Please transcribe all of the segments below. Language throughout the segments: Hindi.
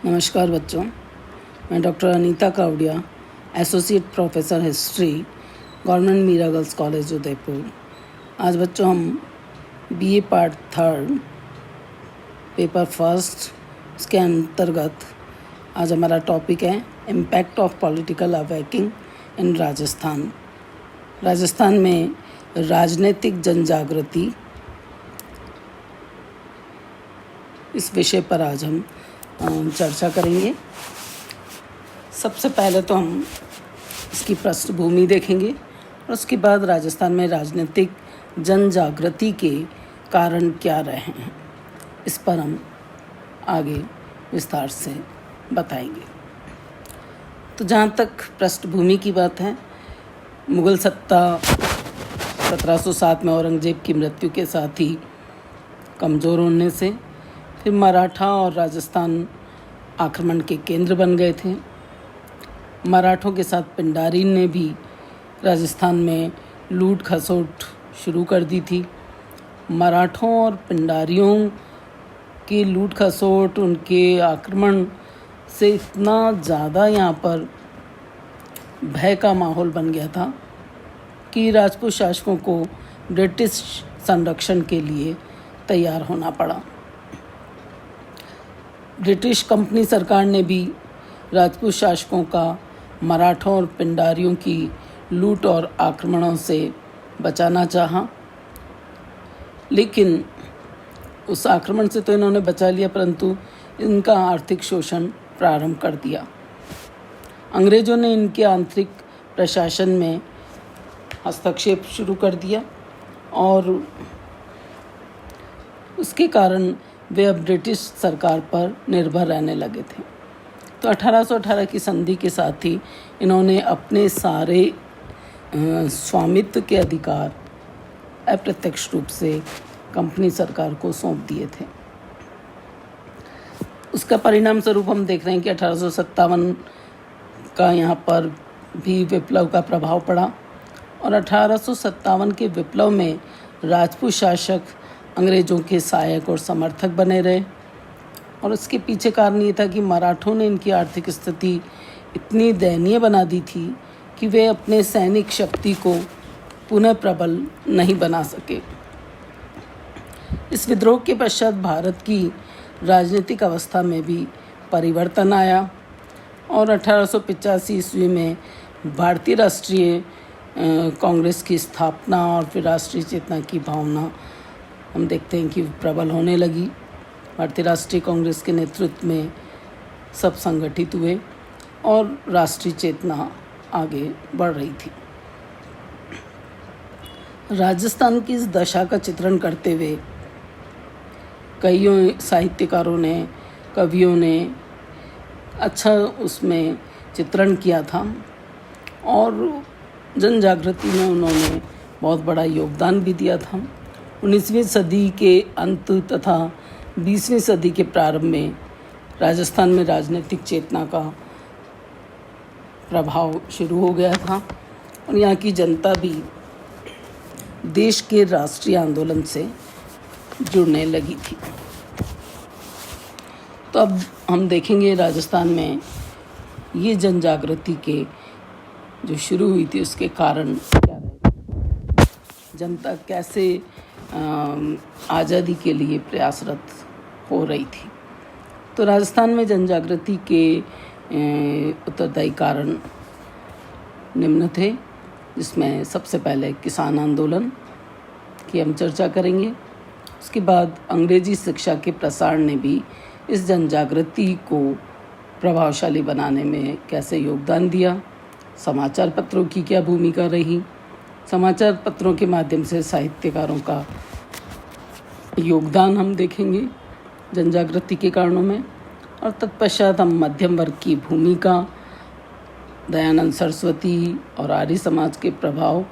नमस्कार बच्चों, मैं doctor Anita Kavadia, associate professor history, government Meera girls college Udaipur. आज बच्चों हम बीए पार्ट 3 पेपर फर्स्ट इसके अंतर्गत आज हमारा टॉपिक है इम्पैक्ट ऑफ पॉलिटिकल अवेकिंग इन राजस्थान। राजस्थान में राजनीतिक जनजागृति, इस विषय पर आज हम चर्चा करेंगे। सबसे पहले तो हम इसकी पृष्ठभूमि देखेंगे और उसके बाद राजस्थान में राजनीतिक जनजागृति के कारण क्या रहे हैं, इस पर हम आगे विस्तार से बताएंगे। तो जहाँ तक पृष्ठभूमि की बात है, मुग़ल सत्ता 1707 में औरंगजेब की मृत्यु के साथ ही कमज़ोर होने से फिर मराठा और राजस्थान आक्रमण के केंद्र बन गए थे। मराठों के साथ पिंडारी ने भी राजस्थान में लूट खसोट शुरू कर दी थी। मराठों और पिंडारियों की लूट खसोट, उनके आक्रमण से इतना ज़्यादा यहाँ पर भय का माहौल बन गया था कि राजपूत शासकों को ब्रिटिश संरक्षण के लिए तैयार होना पड़ा। ब्रिटिश कंपनी सरकार ने भी राजपूत शासकों का मराठों और पिंडारियों की लूट और आक्रमणों से बचाना चाहा, लेकिन उस आक्रमण से तो इन्होंने बचा लिया, परंतु इनका आर्थिक शोषण प्रारंभ कर दिया। अंग्रेज़ों ने इनके आंतरिक प्रशासन में हस्तक्षेप शुरू कर दिया और उसके कारण वे अब ब्रिटिश सरकार पर निर्भर रहने लगे थे। तो 1818 की संधि के साथ ही इन्होंने अपने सारे स्वामित्व के अधिकार अप्रत्यक्ष रूप से कंपनी सरकार को सौंप दिए थे। उसका परिणाम स्वरूप हम देख रहे हैं कि 1857 का यहाँ पर भी विप्लव का प्रभाव पड़ा और 1857 के विप्लव में राजपूत शासक अंग्रेज़ों के सहायक और समर्थक बने रहे और उसके पीछे कारण ये था कि मराठों ने इनकी आर्थिक स्थिति इतनी दयनीय बना दी थी कि वे अपने सैनिक शक्ति को पुनः प्रबल नहीं बना सके। इस विद्रोह के पश्चात भारत की राजनीतिक अवस्था में भी परिवर्तन आया और 1885 ईस्वी में भारतीय राष्ट्रीय कांग्रेस की स्थापना और फिर राष्ट्रीय चेतना की भावना हम देखते हैं कि प्रबल होने लगी। भारतीय राष्ट्रीय कांग्रेस के नेतृत्व में सब संगठित हुए और राष्ट्रीय चेतना आगे बढ़ रही थी। राजस्थान की इस दशा का चित्रण करते हुए कईयों साहित्यकारों ने, कवियों ने अच्छा उसमें चित्रण किया था और जन जागृति में उन्होंने बहुत बड़ा योगदान भी दिया था। 19वीं सदी के अंत तथा 20वीं सदी के प्रारंभ में राजस्थान में राजनीतिक चेतना का प्रभाव शुरू हो गया था और यहाँ की जनता भी देश के राष्ट्रीय आंदोलन से जुड़ने लगी थी। तो अब हम देखेंगे राजस्थान में ये जन जागृति के जो शुरू हुई थी उसके कारण क्या रहे, जनता कैसे आज़ादी के लिए प्रयासरत हो रही थी। तो राजस्थान में जनजागृति के उत्तरदायी कारण निम्न थे, जिसमें सबसे पहले किसान आंदोलन की हम चर्चा करेंगे। उसके बाद अंग्रेजी शिक्षा के प्रसार ने भी इस जनजागृति को प्रभावशाली बनाने में कैसे योगदान दिया। समाचार पत्रों की क्या भूमिका रही, समाचार पत्रों के माध्यम से साहित्यकारों का योगदान हम देखेंगे जनजागृति के कारणों में। और तत्पश्चात हम मध्यम वर्ग की भूमिका, दयानंद सरस्वती और आर्य समाज के प्रभाव,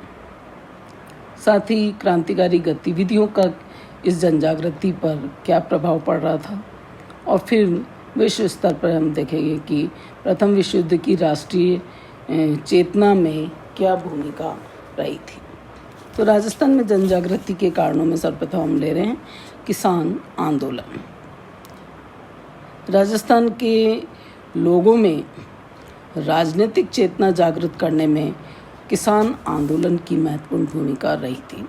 साथ ही क्रांतिकारी गतिविधियों का इस जनजागृति पर क्या प्रभाव पड़ रहा था, और फिर विश्व स्तर पर हम देखेंगे कि प्रथम विश्व युद्ध की राष्ट्रीय चेतना में क्या भूमिका रही थी। तो राजस्थान में जनजागृति के कारणों में सर्वप्रथम हम ले रहे हैं किसान आंदोलन। राजस्थान के लोगों में राजनीतिक चेतना जागृत करने में किसान आंदोलन की महत्वपूर्ण भूमिका रही थी।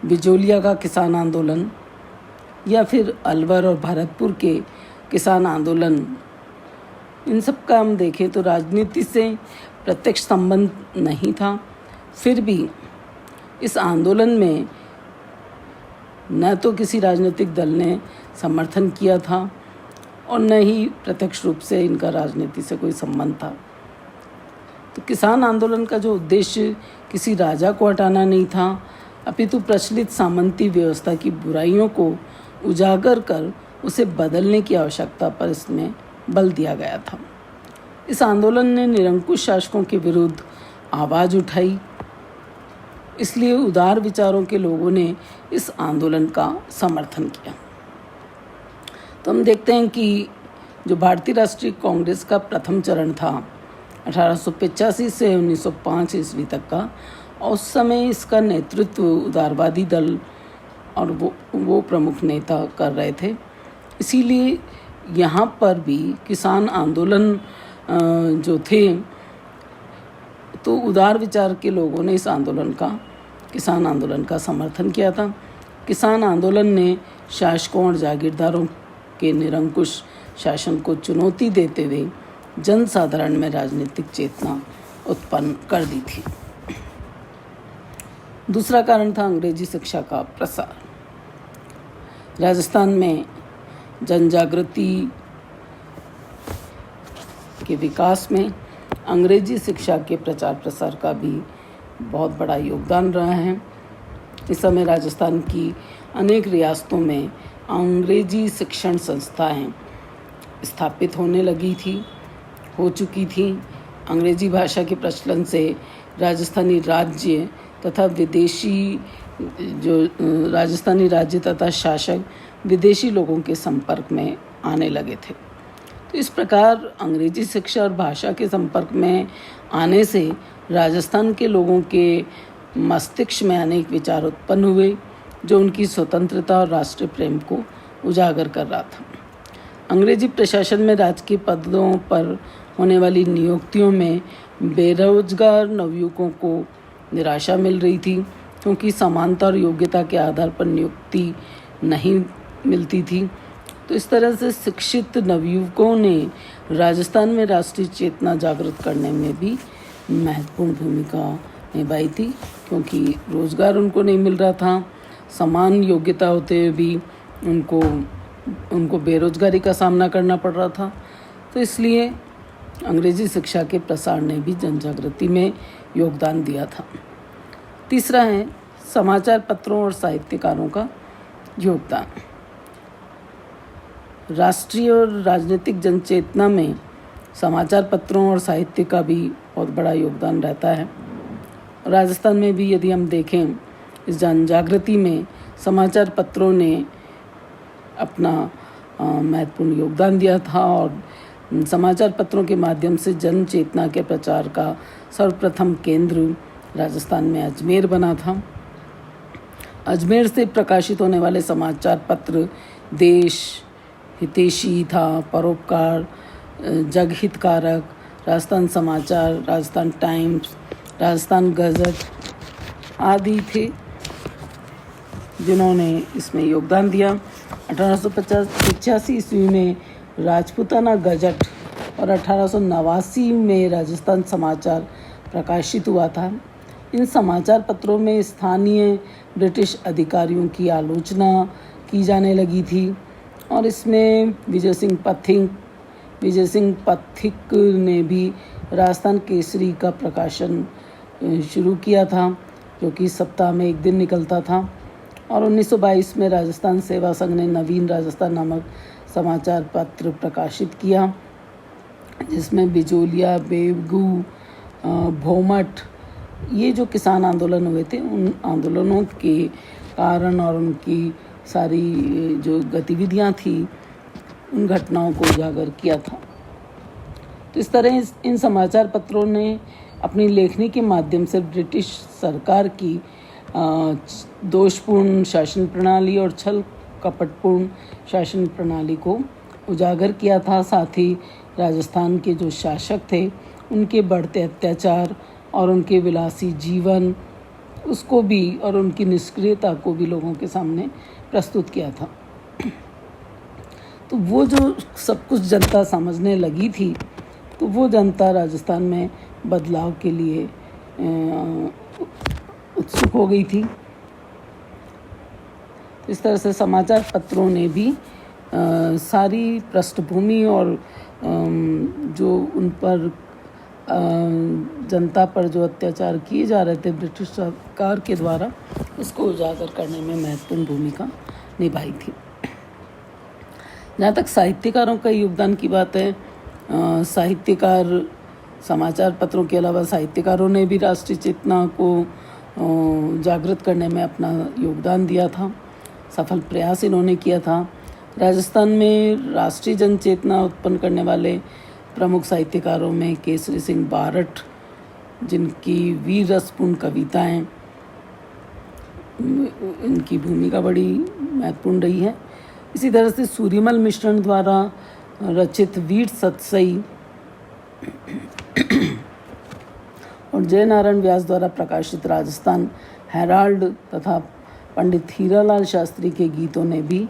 बिजोलिया का किसान आंदोलन या फिर अलवर और भरतपुर के किसान आंदोलन, इन सब का हम देखें तो राजनीति से प्रत्यक्ष संबंध नहीं था। फिर भी इस आंदोलन में न तो किसी राजनीतिक दल ने समर्थन किया था और न ही प्रत्यक्ष रूप से इनका राजनीति से कोई संबंध था। तो किसान आंदोलन का जो उद्देश्य किसी राजा को हटाना नहीं था, अपितु प्रचलित सामंती व्यवस्था की बुराइयों को उजागर कर उसे बदलने की आवश्यकता पर इसमें बल दिया गया था। इस आंदोलन ने निरंकुश शासकों के विरुद्ध आवाज़ उठाई, इसलिए उदार विचारों के लोगों ने इस आंदोलन का समर्थन किया। तो हम देखते हैं कि जो भारतीय राष्ट्रीय कांग्रेस का प्रथम चरण था 1885 से 1905 ईस्वी तक का, और उस समय इसका नेतृत्व उदारवादी दल और वो प्रमुख नेता कर रहे थे। इसीलिए यहाँ पर भी किसान आंदोलन जो थे, तो उदार विचार के लोगों ने किसान आंदोलन का समर्थन किया था। किसान आंदोलन ने शासकों और जागीरदारों के निरंकुश शासन को चुनौती देते हुए जनसाधारण में राजनीतिक चेतना उत्पन्न कर दी थी। दूसरा कारण था अंग्रेजी शिक्षा का प्रसार। राजस्थान में जनजागृति के विकास में अंग्रेजी शिक्षा के प्रचार प्रसार का भी बहुत बड़ा योगदान रहा है। इस समय राजस्थान की अनेक रियासतों में अंग्रेजी शिक्षण संस्थाएं स्थापित हो चुकी थी। अंग्रेजी भाषा के प्रचलन से राजस्थानी राज्य तथा शासक विदेशी लोगों के संपर्क में आने लगे थे। तो इस प्रकार अंग्रेजी शिक्षा और भाषा के संपर्क में आने से राजस्थान के लोगों के मस्तिष्क में अनेक विचार उत्पन्न हुए, जो उनकी स्वतंत्रता और राष्ट्रीय प्रेम को उजागर कर रहा था। अंग्रेजी प्रशासन में राजकीय पदों पर होने वाली नियुक्तियों में बेरोजगार नवयुवकों को निराशा मिल रही थी, क्योंकि समानता और योग्यता के आधार पर नियुक्ति नहीं मिलती थी। तो इस तरह से शिक्षित नवयुवकों ने राजस्थान में राष्ट्रीय चेतना जागृत करने में भी महत्वपूर्ण भूमिका निभाई थी, क्योंकि रोजगार उनको नहीं मिल रहा था। समान योग्यता होते हुए भी उनको बेरोजगारी का सामना करना पड़ रहा था। तो इसलिए अंग्रेजी शिक्षा के प्रसार ने भी जनजागृति में योगदान दिया था। तीसरा है समाचार पत्रों और साहित्यकारों का योगदान। राष्ट्रीय और राजनीतिक जनचेतना में समाचार पत्रों और साहित्य का भी बहुत बड़ा योगदान रहता है। राजस्थान में भी यदि हम देखें, इस जनजागृति में समाचार पत्रों ने अपना महत्वपूर्ण योगदान दिया था, और समाचार पत्रों के माध्यम से जन चेतना के प्रचार का सर्वप्रथम केंद्र राजस्थान में अजमेर बना था। अजमेर से प्रकाशित होने वाले समाचार पत्र देश हितैषी था, परोपकार, जगहितकारक, राजस्थान समाचार, राजस्थान टाइम्स, राजस्थान गजट आदि थे, जिन्होंने इसमें योगदान दिया। 1885 ईस्वी में राजपूताना गजट और 1889 में राजस्थान समाचार प्रकाशित हुआ था। इन समाचार पत्रों में स्थानीय ब्रिटिश अधिकारियों की आलोचना की जाने लगी थी, और इसमें विजय सिंह पथिक ने भी राजस्थान केसरी का प्रकाशन शुरू किया था, जो कि सप्ताह में एक दिन निकलता था। और 1922 में राजस्थान सेवा संघ ने नवीन राजस्थान नामक समाचार पत्र प्रकाशित किया, जिसमें बिजोलिया, बेगू, भोमट, ये जो किसान आंदोलन हुए थे, उन आंदोलनों के कारण और उनकी सारी जो गतिविधियां थी, उन घटनाओं को उजागर किया था। तो इस तरह इन समाचार पत्रों ने अपनी लेखनी के माध्यम से ब्रिटिश सरकार की दोषपूर्ण शासन प्रणाली और छल कपटपूर्ण शासन प्रणाली को उजागर किया था। साथ ही राजस्थान के जो शासक थे उनके बढ़ते अत्याचार और उनके विलासी जीवन उसको भी और उनकी निष्क्रियता को भी लोगों के सामने प्रस्तुत किया था। तो वो जो सब कुछ जनता समझने लगी थी, तो वो जनता राजस्थान में बदलाव के लिए उत्सुक हो गई थी। इस तरह से समाचार पत्रों ने भी सारी पृष्ठभूमि और जो उन पर जनता पर जो अत्याचार किए जा रहे थे ब्रिटिश सरकार के द्वारा, उसको उजागर करने में महत्वपूर्ण भूमिका निभाई थी। जहाँ तक साहित्यकारों का योगदान की बात है, साहित्यकार, समाचार पत्रों के अलावा साहित्यकारों ने भी राष्ट्रीय चेतना को जागृत करने में अपना योगदान दिया था। सफल प्रयास इन्होंने किया था। राजस्थान में राष्ट्रीय जन चेतना उत्पन्न करने वाले प्रमुख साहित्यकारों में केसरी सिंह बारठ, जिनकी वीर रसपूर्ण कविताएं, इनकी भूमिका बड़ी महत्वपूर्ण रही है। इसी तरह से सूर्यमल मिश्रण द्वारा रचित वीर सतसई और जयनारायण व्यास द्वारा प्रकाशित राजस्थान हेराल्ड तथा पंडित हीरालाल शास्त्री के गीतों ने भी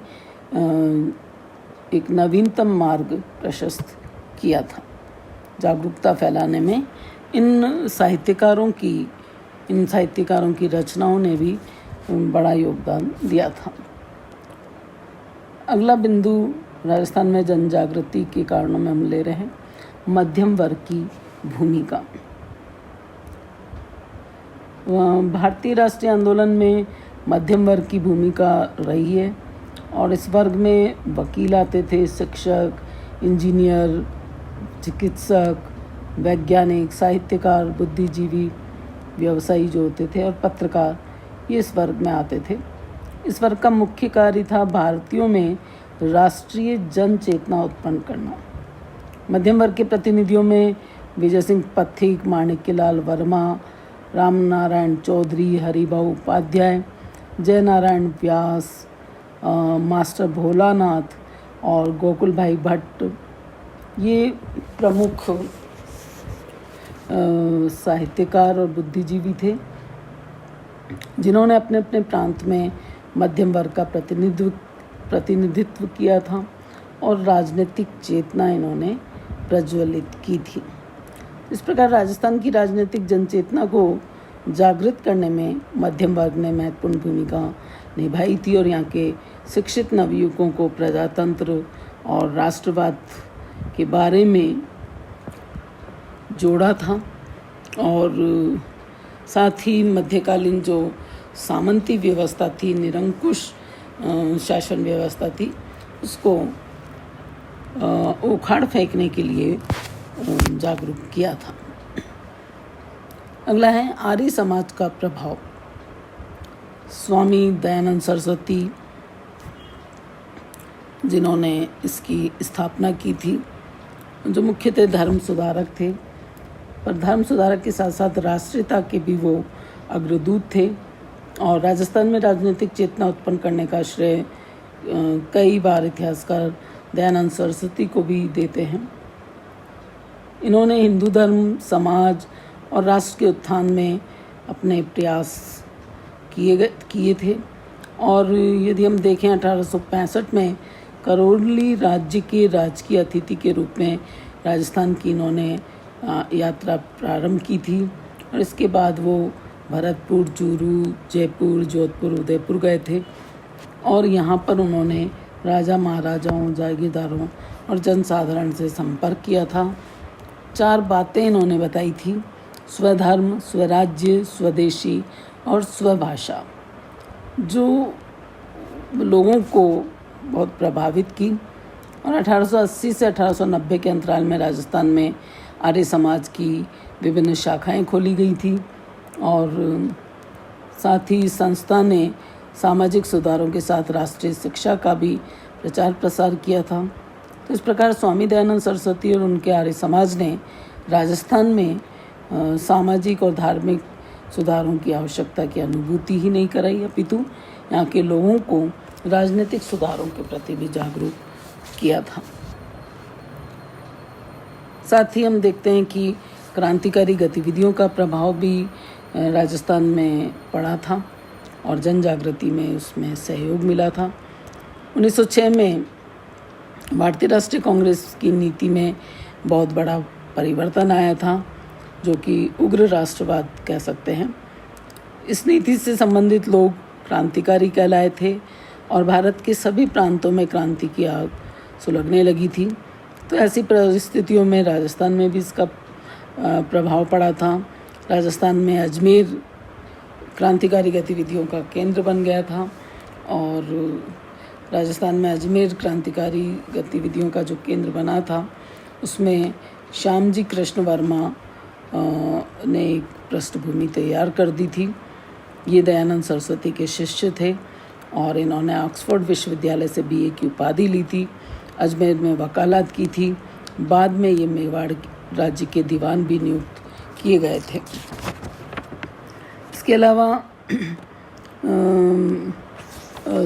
एक नवीनतम मार्ग प्रशस्त किया था। जागरूकता फैलाने में इन साहित्यकारों की रचनाओं ने भी बड़ा योगदान दिया था। अगला बिंदु राजस्थान में जन जागृति के कारणों में हम ले रहे हैं मध्यम वर्ग की भूमिका। भारतीय राष्ट्रीय आंदोलन में मध्यम वर्ग की भूमिका रही है और इस वर्ग में वकील आते थे, शिक्षक, इंजीनियर, चिकित्सक, वैज्ञानिक, साहित्यकार, बुद्धिजीवी, व्यवसायी जो होते थे और पत्रकार, ये इस वर्ग में आते थे। इस वर्ग का मुख्य कार्य था भारतीयों में राष्ट्रीय जन चेतना उत्पन्न करना। मध्यम वर्ग के प्रतिनिधियों में विजय सिंह पथिक, माणिक्यलाल वर्मा, रामनारायण चौधरी, हरिभाऊ उपाध्याय, जयनारायण व्यास, मास्टर भोलानाथ और गोकुल भाई भट्ट, ये प्रमुख साहित्यकार और बुद्धिजीवी थे, जिन्होंने अपने अपने प्रांत में मध्यम वर्ग का प्रतिनिधित्व किया था और राजनीतिक चेतना इन्होंने प्रज्वलित की थी। इस प्रकार राजस्थान की राजनीतिक जनचेतना को जागृत करने में मध्यम वर्ग ने महत्वपूर्ण भूमिका निभाई थी और यहाँ के शिक्षित नवयुवकों को प्रजातंत्र और राष्ट्रवाद के बारे में जोड़ा था और साथ ही मध्यकालीन जो सामंती व्यवस्था थी, निरंकुश शासन व्यवस्था थी, उसको उखाड़ फेंकने के लिए जागरूक किया था। अगला है आर्य समाज का प्रभाव। स्वामी दयानंद सरस्वती, जिन्होंने इसकी स्थापना की थी, जो मुख्यतः धर्म सुधारक थे, पर धर्म सुधारक के साथ साथ राष्ट्रीयता के भी वो अग्रदूत थे और राजस्थान में राजनीतिक चेतना उत्पन्न करने का श्रेय कई बार इतिहासकार दयानंद सरस्वती को भी देते हैं। इन्होंने हिंदू धर्म, समाज और राष्ट्र के उत्थान में अपने प्रयास किए थे और यदि हम देखें 1865 में करौली राज्य के राजकीय अतिथि के रूप में राजस्थान की इन्होंने यात्रा प्रारंभ की थी और इसके बाद वो भरतपुर, चूरू, जयपुर, जोधपुर, उदयपुर गए थे और यहाँ पर उन्होंने राजा महाराजाओं, जागीरदारों और जनसाधारण से संपर्क किया था। 4 बातें इन्होंने बताई थी: स्वधर्म, स्वराज्य, स्वदेशी और स्वभाषा, जो लोगों को बहुत प्रभावित की। और 1880 से 1890 के अंतराल में राजस्थान में आर्य समाज की विभिन्न शाखाएं खोली गई थी और साथ ही संस्था ने सामाजिक सुधारों के साथ राष्ट्रीय शिक्षा का भी प्रचार प्रसार किया था। तो इस प्रकार स्वामी दयानंद सरस्वती और उनके आर्य समाज ने राजस्थान में सामाजिक और धार्मिक सुधारों की आवश्यकता की अनुभूति ही नहीं कराई, अपितु यहाँ के लोगों को राजनीतिक सुधारों के प्रति भी जागरूक किया था। साथ ही हम देखते हैं कि क्रांतिकारी गतिविधियों का प्रभाव भी राजस्थान में पड़ा था और जन जागृति में उसमें सहयोग मिला था। 1906 में भारतीय राष्ट्रीय कांग्रेस की नीति में बहुत बड़ा परिवर्तन आया था, जो कि उग्र राष्ट्रवाद कह सकते हैं। इस नीति से संबंधित लोग क्रांतिकारी कहलाए थे और भारत के सभी प्रांतों में क्रांति की आग सुलगने लगी थी। तो ऐसी परिस्थितियों में राजस्थान में भी इसका प्रभाव पड़ा था। राजस्थान में अजमेर क्रांतिकारी गतिविधियों का केंद्र बन गया था और राजस्थान में अजमेर क्रांतिकारी गतिविधियों का जो केंद्र बना था उसमें श्यामजी कृष्ण वर्मा ने एक पृष्ठभूमि तैयार कर दी थी। ये दयानंद सरस्वती के शिष्य थे और इन्होंने ऑक्सफोर्ड विश्वविद्यालय से बीए की उपाधि ली थी। अजमेर में वकालत की थी। बाद में ये मेवाड़ राज्य के दीवान भी नियुक्त किए गए थे। इसके अलावा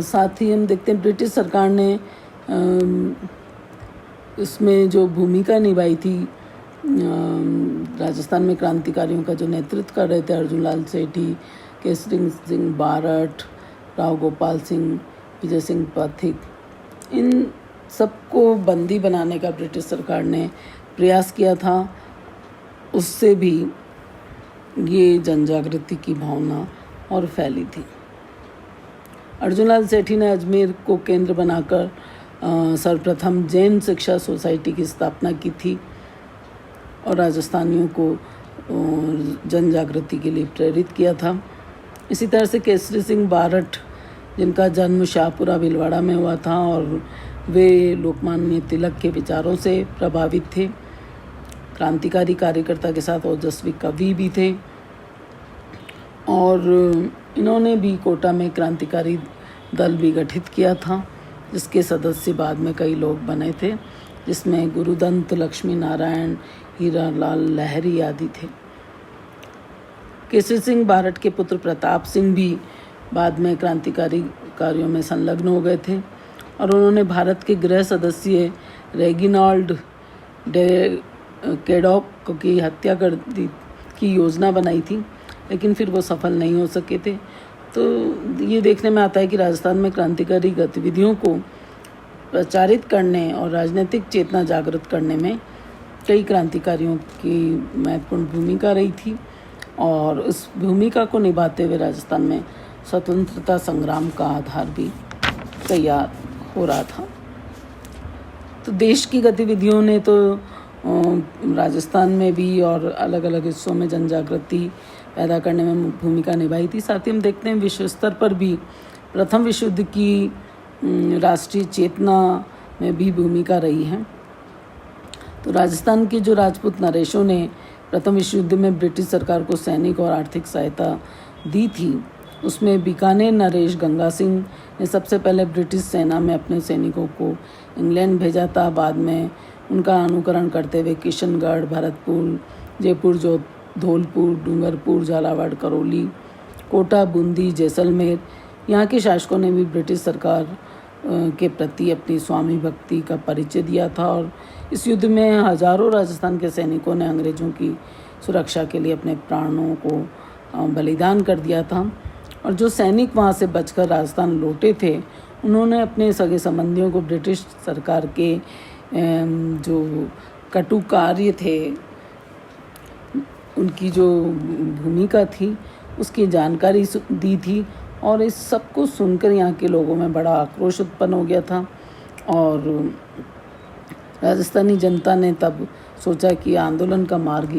साथ ही हम देखते हैं ब्रिटिश सरकार ने इसमें जो भूमिका निभाई थी, राजस्थान में क्रांतिकारियों का जो नेतृत्व कर रहे थे अर्जुन लाल सेठी, केसरी सिंह बारठ, राव गोपाल सिंह, विजय सिंह पाथिक, इन सबको बंदी बनाने का ब्रिटिश सरकार ने प्रयास किया था। उससे भी ये जनजागृति की भावना और फैली थी। अर्जुन लाल सेठी ने अजमेर को केंद्र बनाकर सर्वप्रथम जैन शिक्षा सोसाइटी की स्थापना की थी और राजस्थानियों को जन जागृति के लिए प्रेरित किया था। इसी तरह से केसरी सिंह बारठ, जिनका जन्म शाहपुरा भीलवाड़ा में हुआ था और वे लोकमान्य तिलक के विचारों से प्रभावित थे, क्रांतिकारी कार्यकर्ता के साथ ओजस्वी कवि भी थे और इन्होंने भी कोटा में क्रांतिकारी दल भी गठित किया था, जिसके सदस्य बाद में कई लोग बने थे, जिसमें गुरुदत्त, लक्ष्मी नारायण, हीरालाल लहरी आदि थे। केसरी सिंह बारठ के पुत्र प्रताप सिंह भी बाद में क्रांतिकारी कार्यों में संलग्न हो गए थे और उन्होंने भारत के गृह सदस्य रेगिनाल्ड डे कैडॉक की हत्या कर दी की योजना बनाई थी, लेकिन फिर वो सफल नहीं हो सके थे। तो ये देखने में आता है कि राजस्थान में क्रांतिकारी गतिविधियों को प्रचारित करने और राजनीतिक चेतना जागृत करने में कई क्रांतिकारियों की महत्वपूर्ण भूमिका रही थी और उस भूमिका को निभाते हुए राजस्थान में स्वतंत्रता संग्राम का आधार भी तैयार हो रहा था। तो देश की गतिविधियों ने तो राजस्थान में भी और अलग अलग हिस्सों में जन जागृति पैदा करने में भूमिका निभाई थी। साथ ही हम देखते हैं विश्व स्तर पर भी प्रथम विश्व युद्ध की राष्ट्रीय चेतना में भी भूमिका रही है। तो राजस्थान के जो राजपूत नरेशों ने प्रथम विश्व युद्ध में ब्रिटिश सरकार को सैनिक और आर्थिक सहायता दी थी, उसमें बीकानेर नरेश गंगा सिंह ने सबसे पहले ब्रिटिश सेना में अपने सैनिकों को इंग्लैंड भेजा था। बाद में उनका अनुकरण करते हुए किशनगढ़, भरतपुर, जयपुर, धौलपुर, डूंगरपुर, झालावाड़, करौली, कोटा, बूंदी, जैसलमेर, यहाँ के शासकों ने भी ब्रिटिश सरकार के प्रति अपनी स्वामी भक्ति का परिचय दिया था और इस युद्ध में हजारों राजस्थान के सैनिकों ने अंग्रेजों की सुरक्षा के लिए अपने प्राणों को बलिदान कर दिया था। और जो सैनिक वहाँ से बचकर राजस्थान लौटे थे, उन्होंने अपने सगे संबंधियों को ब्रिटिश सरकार के जो कटु कार्य थे, उनकी जो भूमिका थी, उसकी जानकारी दी थी और इस सब को सुनकर यहाँ के लोगों में बड़ा आक्रोश उत्पन्न हो गया था और राजस्थानी जनता ने तब सोचा कि आंदोलन का मार्ग